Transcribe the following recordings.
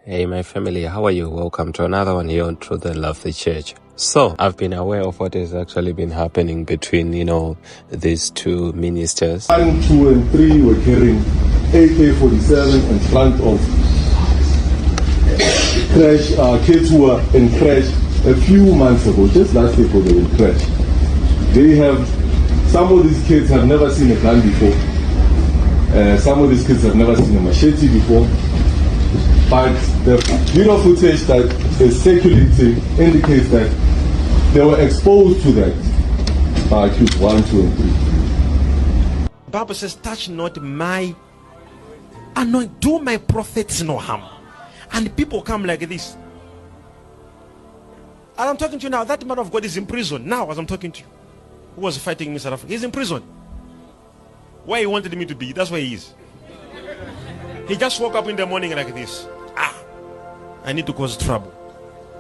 Hey, my family, how are you? Welcome to another one here on Truth and Love the Church. So, I've been aware of what has actually been happening between, these two ministers. 1, 2, and 3 were carrying AK-47 in front of kids who were in crash a few months ago, just last April they were in crash. Some of these kids have never seen a gun before. Some of these kids have never seen a machete before. But the video footage that is circulating indicates that they were exposed to that by accused 1, 2, and 3. The Bible says, touch not my anoint, do my prophets no harm. And people come like this. And I'm talking to you now, that man of God is in prison now as I'm talking to you. Who was fighting me in South Africa? He's in prison. Where he wanted me to be, that's where he is. He just woke up in the morning like this. I need to cause trouble.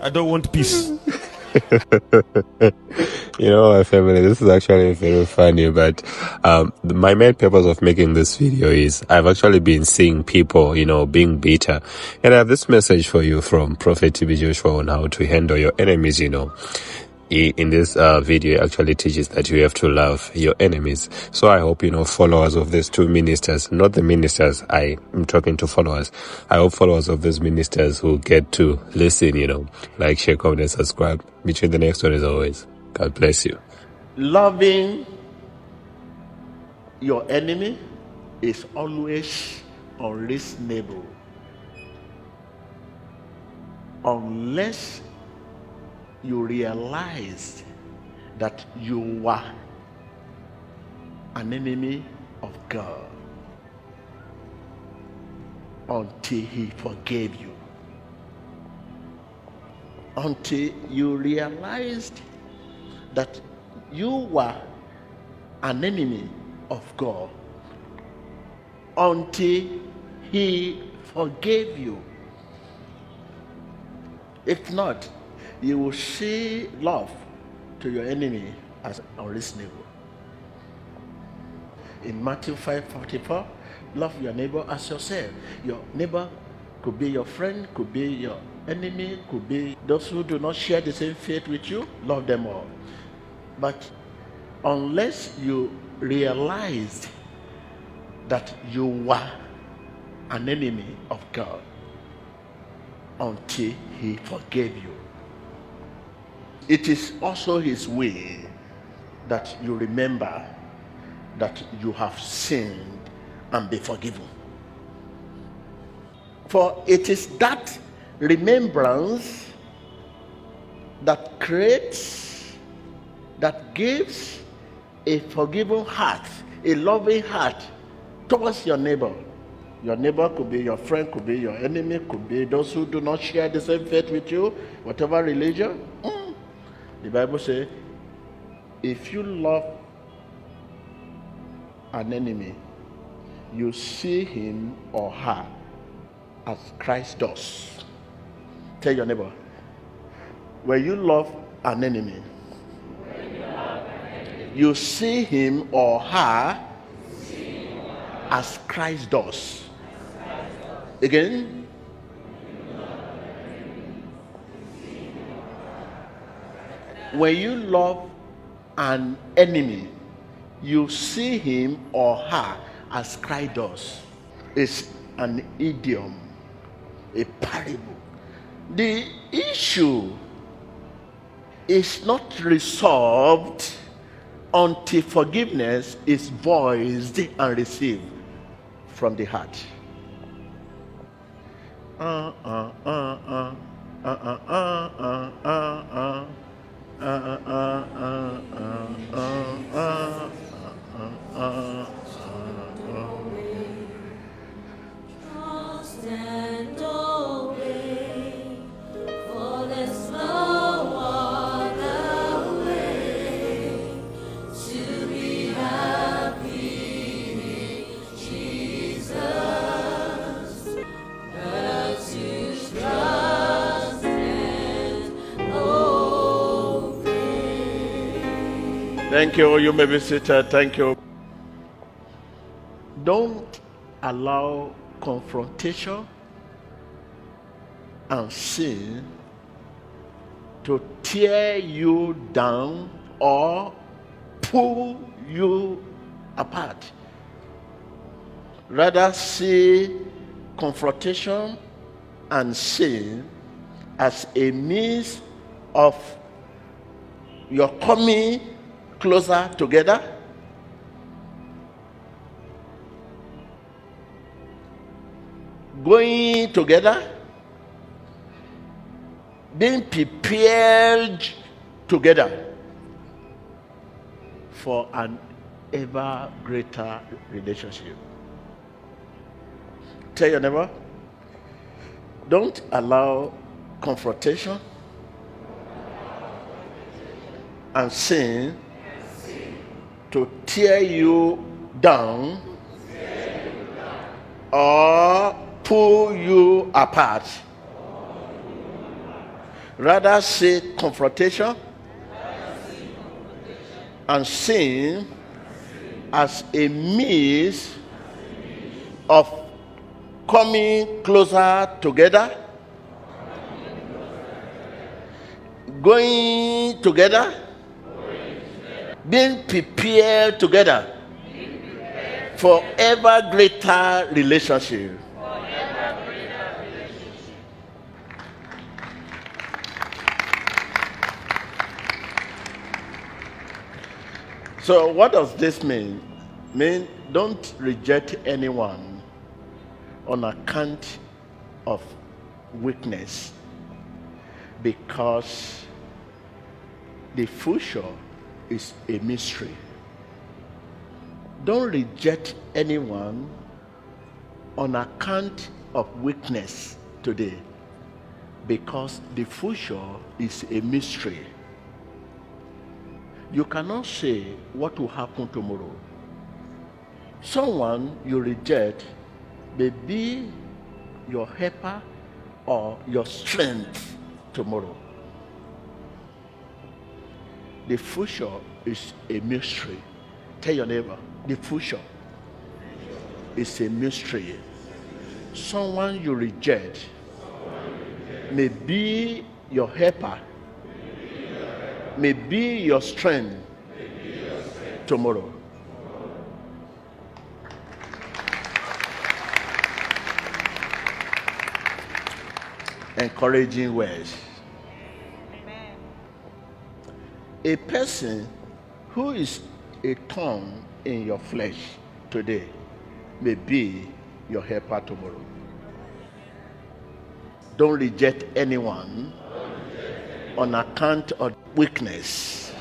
I don't want peace. My family, this is actually very funny, but my main purpose of making this video is I've actually been seeing people, being bitter. And I have this message for you from Prophet Joshua on how to handle your enemies, In this video, it actually teaches that you have to love your enemies. So I hope, followers of these two ministers, not the ministers, I am talking to followers. I hope followers of these ministers who get to listen, like, share, comment, and subscribe. Meet you in the next one as always. God bless you. Loving your enemy is always unreasonable. Unless you realize that you were an enemy of God until He forgave you. Until you realized that you were an enemy of God until He forgave you. If not, you will see love to your enemy as unreasonable. In Matthew 5:44, love your neighbor as yourself. Your neighbor could be your friend, could be your enemy, could be those who do not share the same faith with you. Love them all. But unless you realized that you were an enemy of God until He forgave you, it is also His way that you remember that you have sinned and be forgiven. For it is that remembrance that gives a forgiving heart, a loving heart towards your neighbor. Your neighbor could be your friend, could be your enemy, could be those who do not share the same faith with you, whatever religion. The Bible says, if you love an enemy, you see him or her as Christ does. Tell your neighbor, when you love an enemy, you see him or her as Christ does. Again, when you love an enemy, you see him or her as Christ does. It's an idiom, a parable. The issue is not resolved until forgiveness is voiced and received from the heart. Stand away, for there's no other way to be happy in Jesus, but to trust and obey. Thank you. You may be seated. Thank you. Don't allow confrontation and sin to tear you down or pull you apart. Rather see confrontation and sin as a means of your coming closer together, going together, being prepared together for an ever greater relationship. Tell your neighbor, don't allow confrontation and sin to tear you down or pull you apart. Rather see confrontation and sin as a means of coming closer together, going together, being prepared together for ever greater relationship. So what does this mean? Mean don't reject anyone on account of weakness, because the future is a mystery. Don't reject anyone on account of weakness today, because the future is a mystery. You cannot say what will happen tomorrow. Someone you reject may be your helper or your strength tomorrow. The future is a mystery. Tell your neighbor, the future is a mystery. Someone you reject may be your helper, may be your strength tomorrow. Encouraging words. Amen. A person who is a thorn in your flesh today may be your helper tomorrow. Don't reject anyone on account of weakness.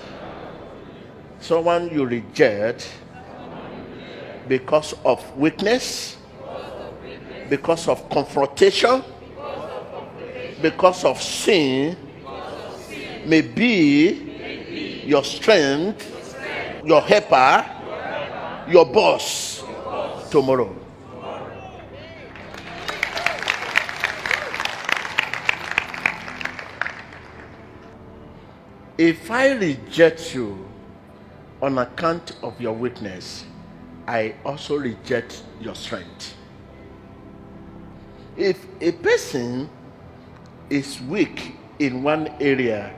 Someone you reject because of weakness, because of confrontation, because of sin, may be your strength, your helper, your boss tomorrow. If I reject you on account of your weakness, I also reject your strength. If a person is weak in one area,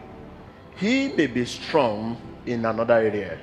he may be strong in another area.